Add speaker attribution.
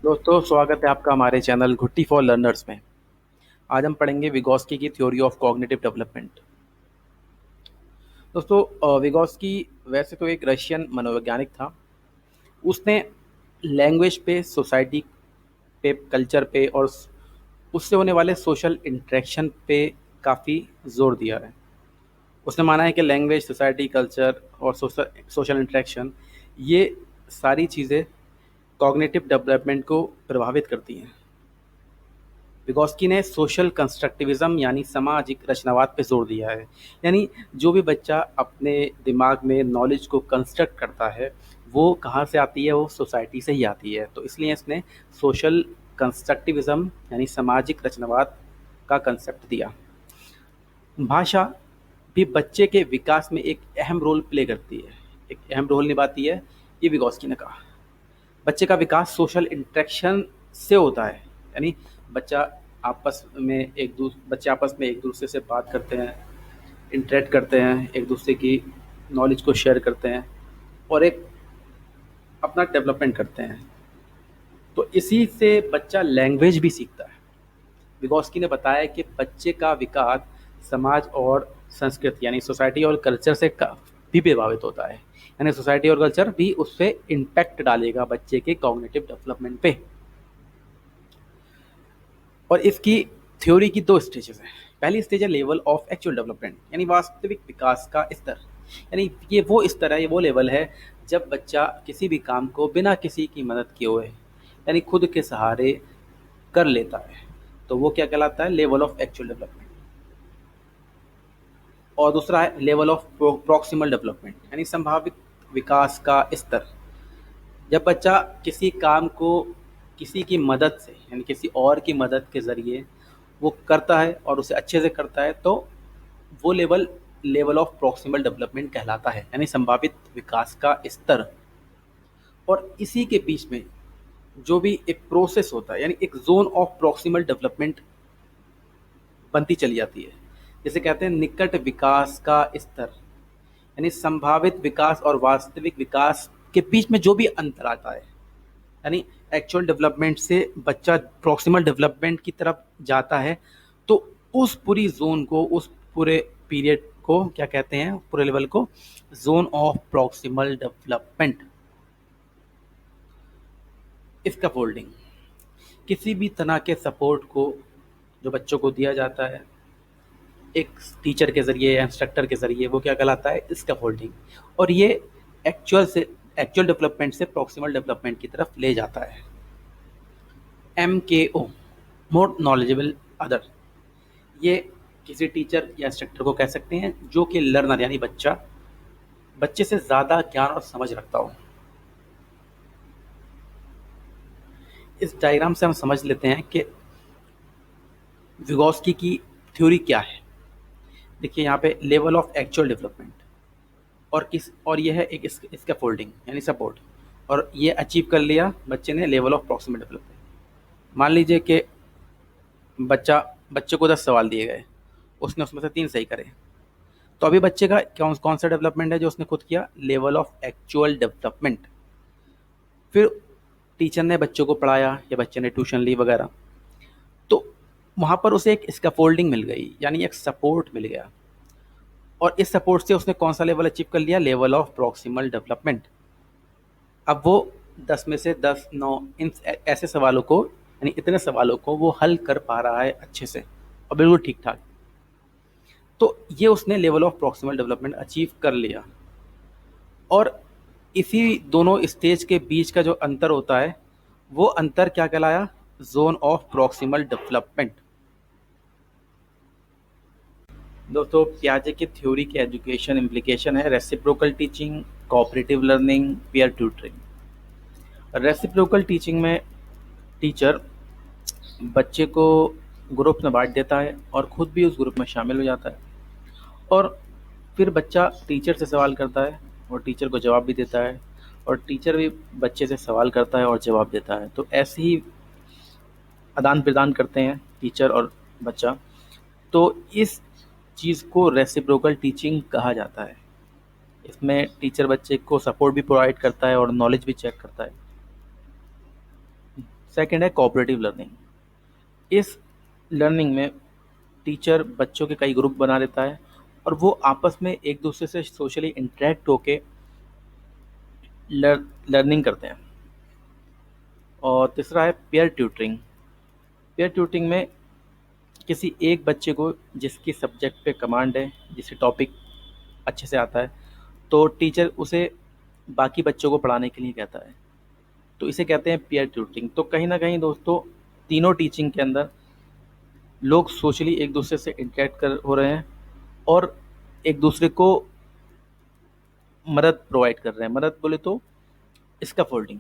Speaker 1: दोस्तों, स्वागत है आपका हमारे चैनल घुट्टी फॉर लर्नर्स में। आज हम पढ़ेंगे विगोस्की की थ्योरी ऑफ कॉग्निटिव डेवलपमेंट। दोस्तों, विगोस्की वैसे तो एक रशियन मनोवैज्ञानिक था। उसने लैंग्वेज पे, सोसाइटी पे, कल्चर पे और उससे होने वाले सोशल इंटरेक्शन पे काफ़ी जोर दिया है। उसने माना है कि लैंग्वेज, सोसाइटी, कल्चर और सोशल इंटरेक्शन, ये सारी चीज़ें कॉग्निटिव डेवलपमेंट को प्रभावित करती हैं। विगोस्की ने सोशल कंस्ट्रक्टिविज्म यानी सामाजिक रचनावाद पे जोर दिया है। यानी जो भी बच्चा अपने दिमाग में नॉलेज को कंस्ट्रक्ट करता है, वो कहाँ से आती है? वो सोसाइटी से ही आती है। तो इसलिए इसने सोशल कंस्ट्रक्टिविज्म यानी सामाजिक रचनावाद का कंसेप्ट दिया। भाषा भी बच्चे के विकास में एक अहम रोल प्ले करती है, एक अहम रोल निभाती है, ये विगोस्की ने कहा। बच्चे का विकास सोशल इंटरेक्शन से होता है। यानी बच्चा बच्चे आपस में एक दूसरे से बात करते हैं, इंटरेक्ट करते हैं, एक दूसरे की नॉलेज को शेयर करते हैं और एक अपना डेवलपमेंट करते हैं। तो इसी से बच्चा लैंग्वेज भी सीखता है। विगोस्की ने बताया कि बच्चे का विकास समाज और संस्कृति यानी सोसाइटी और कल्चर से भी प्रभावित होता है। यानी सोसाइटी और कल्चर भी उससे इम्पैक्ट डालेगा बच्चे के कॉग्निटिव डेवलपमेंट पे। और इसकी थ्योरी की दो स्टेजेस हैं। पहली स्टेज है लेवल ऑफ एक्चुअल डेवलपमेंट यानी वास्तविक विकास का स्तर। यानी ये वो स्तर है, ये वो लेवल है जब बच्चा किसी भी काम को बिना किसी की मदद किए हुए यानी खुद के सहारे कर लेता है। तो वो क्या कहलाता है? Level of actual development. और दूसरा है लेवल ऑफ प्रॉक्सिमल डेवलपमेंट यानी संभावित विकास का स्तर। जब बच्चा किसी काम को किसी की मदद से यानी किसी और की मदद के ज़रिए वो करता है और उसे अच्छे से करता है, तो वो level level of proximal development कहलाता है यानी संभावित विकास का स्तर। और इसी के बीच में जो भी एक प्रोसेस होता है यानी एक जोन ऑफ प्रॉक्सिमल डेवलपमेंट बनती चली जाती है, जिसे कहते हैं निकट विकास का स्तर। यानी संभावित विकास और वास्तविक विकास के बीच में जो भी अंतर आता है, यानी एक्चुअल डेवलपमेंट से बच्चा प्रॉक्सिमल डेवलपमेंट की तरफ जाता है, तो उस पूरी जोन को, उस पूरे पीरियड को क्या कहते हैं? पूरे लेवल को जोन ऑफ प्रॉक्सिमल डेवलपमेंट। इसका फोल्डिंग किसी भी तरह के सपोर्ट को जो बच्चों को दिया जाता है एक टीचर के ज़रिए या इंस्ट्रक्टर के ज़रिए, वो क्या कहलाता है? स्कैफोल्डिंग। और ये एक्चुअल डेवलपमेंट से प्रॉक्सिमल डेवलपमेंट की तरफ ले जाता है। MKO मोर नॉलेजेबल अदर, ये किसी टीचर या इंस्ट्रक्टर को कह सकते हैं जो कि लर्नर यानी बच्चे से ज़्यादा ज्ञान और समझ रखता हो। इस डायग्राम से हम समझ लेते हैं कि विगोस्की की थ्योरी क्या है। देखिए यहाँ पे लेवल ऑफ एक्चुअल डेवलपमेंट और ये है एक स्कैफोल्डिंग यानी सपोर्ट, और ये अचीव कर लिया बच्चे ने लेवल ऑफ प्रॉक्सिमल डेवलपमेंट। मान लीजिए कि बच्चे को 10 सवाल दिए गए, उसने उसमें से 3 सही करे, तो अभी बच्चे का कौन कौन सा डेवलपमेंट है जो उसने खुद किया? Level of actual development. फिर टीचर ने बच्चों को पढ़ाया या बच्चे ने ट्यूशन ली वगैरह, तो वहाँ पर उसे एक स्कैफोल्डिंग मिल गई यानी एक सपोर्ट मिल गया, और इस सपोर्ट से उसने कौन सा लेवल अचीव कर लिया? Level of proximal development. अब वो 10 में से 10, 9 इन ऐसे सवालों को यानी इतने सवालों को वो हल कर पा रहा है अच्छे से और बिल्कुल ठीक ठाक। तो ये उसने level of proximal development achieve कर लिया। और इसी दोनों स्टेज के बीच का जो अंतर होता है, वो अंतर क्या कहलाया? Zone of proximal development. दोस्तों, पियाजे की थ्योरी के एजुकेशन इम्प्लीकेशन है reciprocal teaching, cooperative learning, peer tutoring. Reciprocal teaching में टीचर बच्चे को ग्रुप में बांट देता है और खुद भी उस ग्रुप में शामिल हो जाता है, और फिर बच्चा टीचर से सवाल करता है और टीचर को जवाब भी देता है, और टीचर भी बच्चे से सवाल करता है और जवाब देता है। तो ऐसे ही आदान प्रदान करते हैं टीचर और बच्चा। तो इस चीज़ को रेसिप्रोकल टीचिंग कहा जाता है। इसमें टीचर बच्चे को सपोर्ट भी प्रोवाइड करता है और नॉलेज भी चेक करता है। सेकंड है कोऑपरेटिव लर्निंग। इस लर्निंग में टीचर बच्चों के कई ग्रुप बना लेता है और वो आपस में एक दूसरे से सोशली इंटरेक्ट होके लर्निंग करते हैं। और तीसरा है पेयर ट्यूटरिंग। पेयर ट्यूटरिंग में किसी एक बच्चे को जिसकी सब्जेक्ट पे कमांड है, जिसे टॉपिक अच्छे से आता है, तो टीचर उसे बाकी बच्चों को पढ़ाने के लिए कहता है, तो इसे कहते हैं पेयर ट्यूटरिंग। तो कहीं ना कहीं दोस्तों, तीनों टीचिंग के अंदर लोग सोशली एक दूसरे से इंटरेक्ट कर हो रहे हैं और एक दूसरे को मदद प्रोवाइड कर रहे हैं। मदद बोले तो स्कैफोल्डिंग।